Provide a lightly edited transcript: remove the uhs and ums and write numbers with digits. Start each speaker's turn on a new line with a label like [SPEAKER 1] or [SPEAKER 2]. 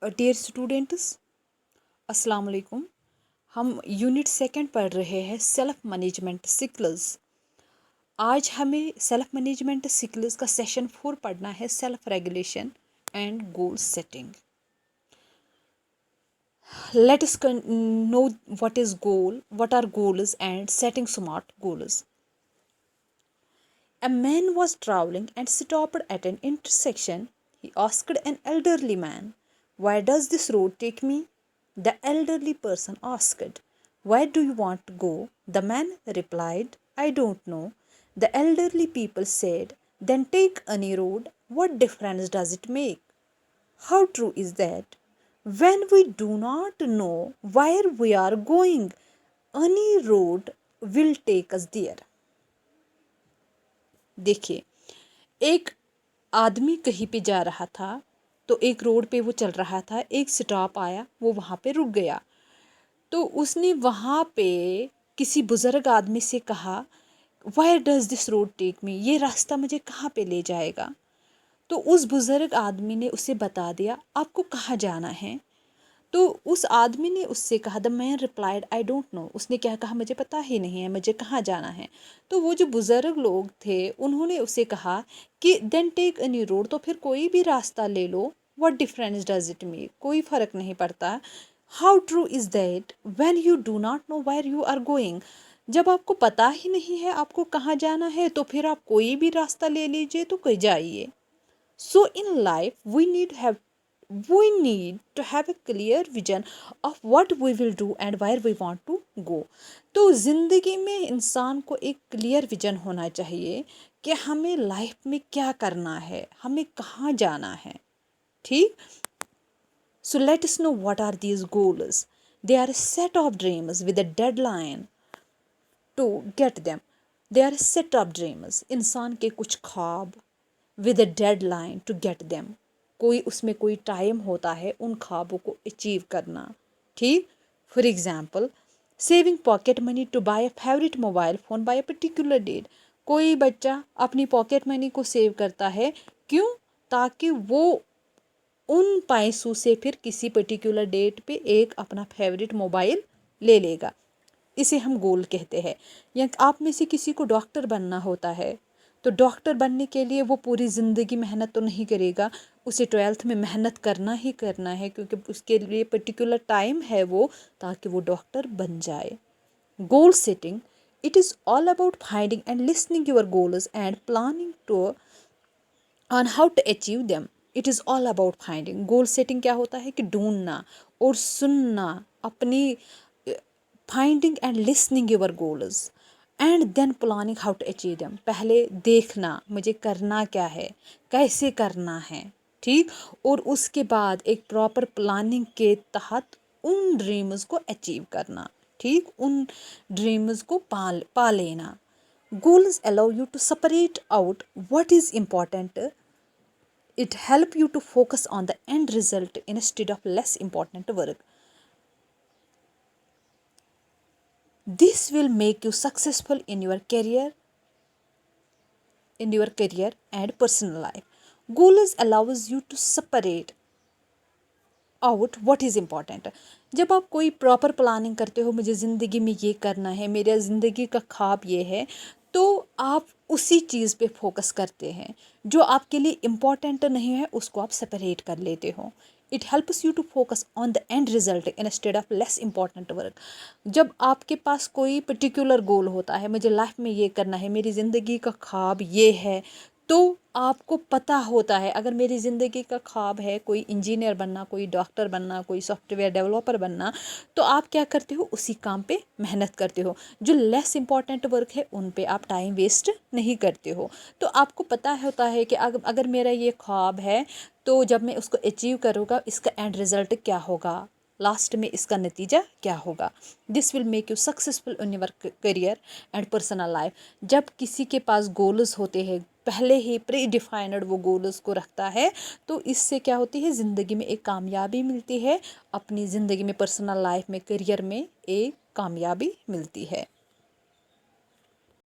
[SPEAKER 1] Dear students, السلام علیکم۔ ہم یونٹ سیکنڈ پڑھ رہے ہیں سیلف مینجمنٹ سکلز۔ آج ہمیں سیلف مینجمنٹ سکلز کا سیشن 4 پڑھنا ہے، self regulation and goal setting. Let us now what are goals and setting smart goals. A man was traveling and stopped at an intersection. He asked an elderly man, "Where does this road take me?" The elderly person asked, "Where do you want to go?" The man replied, "I don't know." The elderly people said, "Then take any road. What difference does it make?" How true is that? When we do not know where we are going, any road will take us there. دیکھیے، ایک آدمی کہیں پہ جا رہا تھا تو ایک روڈ پہ وہ چل رہا تھا، ایک سٹاپ آیا، وہ وہاں پہ رک گیا تو اس نے وہاں پہ کسی بزرگ آدمی سے کہا، "Where does this road take me?" یہ راستہ مجھے کہاں پہ لے جائے گا؟ تو اس بزرگ آدمی نے اسے بتا دیا آپ کو کہاں جانا ہے۔ تو اس آدمی نے اس سے کہا، "The man replied, I don't know." اس نے کیا کہا؟ مجھے پتہ ہی نہیں ہے مجھے کہاں جانا ہے۔ تو وہ جو بزرگ لوگ تھے انہوں نے اسے کہا کہ "Then take any road." تو پھر کوئی بھی راستہ لے لو، what difference does it make؟ کوئی فرق نہیں پڑتا۔ How true is that when you do not know where you are going؟ جب آپ کو پتہ ہی نہیں ہے آپ کو کہاں جانا ہے تو پھر آپ کوئی بھی راستہ لے لیجئے تو کہیں جائیے۔ So in life we need to have a clear vision of what we will do and where we want to go. تو زندگی میں انسان کو ایک کلیئر ویژن ہونا چاہیے کہ ہمیں لائف میں کیا کرنا ہے، ہمیں کہاں جانا ہے، ٹھیک؟ So let us know what are these goals. They are a set of dreams with a deadline to get them. They are a set of dreams. انسان کے کچھ خواب with a deadline to get them. اس میں کوئی time ہوتا ہے ان خوابوں کو اچیو کرنا، ٹھیک؟ For example, saving pocket money to buy a favourite mobile phone by a particular date. کوئی بچہ اپنی پاکٹ منی کو سیو کرتا ہے، کیوں؟ تاکہ وہ ان پیسوں سے پھر کسی پرٹیکولر ڈیٹ پہ ایک اپنا فیوریٹ موبائل لے لے گا۔ اسے ہم گول کہتے ہیں۔ یا آپ میں سے کسی کو ڈاکٹر بننا ہوتا ہے تو ڈاکٹر بننے کے لیے وہ پوری زندگی محنت تو نہیں کرے گا، اسے 12th میں محنت کرنا ہی کرنا ہے کیونکہ اس کے لیے پرٹیکولر ٹائم ہے وہ تاکہ وہ ڈاکٹر بن جائے۔ Goal setting, it is all about finding and listening your goals and planning on how to achieve them. It is all about finding. Goal setting کیا ہوتا ہے کہ ڈھونڈنا اور سننا اپنی finding and listening your goals and then planning how to achieve them. پہلے دیکھنا مجھے کرنا کیا ہے، کیسے کرنا ہے، ٹھیک؟ اور اس کے بعد ایک پراپر پلاننگ کے تحت ان ڈریمز کو اچیو کرنا، ٹھیک؟ ان ڈریمز کو پا لینا۔ Goals allow you to separate out what is important. It help you to focus on the end result instead of less important work. This will make you successful in your career and personal life. Goals allows you to separate out what is important. جب آپ کوئی proper planning کرتے ہو، مجھے زندگی میں یہ کرنا ہے، میرا زندگی کا خواب یہ ہے، تو آپ اسی چیز پہ فوکس کرتے ہیں۔ جو آپ کے لیے امپورٹنٹ نہیں ہے اس کو آپ سپریٹ کر لیتے ہو۔ It helps you to focus on the end result instead of less important work. جب آپ کے پاس کوئی پرٹیکولر گول ہوتا ہے، مجھے لائف میں یہ کرنا ہے، میری زندگی کا خواب یہ ہے، تو آپ کو پتہ ہوتا ہے اگر میری زندگی کا خواب ہے کوئی انجینئر بننا، کوئی ڈاکٹر بننا، کوئی سافٹ ویئر ڈیولپر بننا، تو آپ کیا کرتے ہو؟ اسی کام پہ محنت کرتے ہو۔ جو لیس امپورٹنٹ ورک ہے ان پہ آپ ٹائم ویسٹ نہیں کرتے ہو۔ تو آپ کو پتہ ہوتا ہے کہ اگر میرا یہ خواب ہے تو جب میں اس کو اچیو کروں گا اس کا اینڈ رزلٹ کیا ہوگا، لاسٹ میں اس کا نتیجہ کیا ہوگا۔ This will make you successful in your career and personal life. جب کسی کے پاس گولز ہوتے ہیں، پہلے ہی پری ڈیفائنڈ وہ گولز کو رکھتا ہے، تو اس سے کیا ہوتی ہے؟ زندگی میں ایک کامیابی ملتی ہے، اپنی زندگی میں پرسنل لائف میں کیریئر میں ایک کامیابی ملتی ہے۔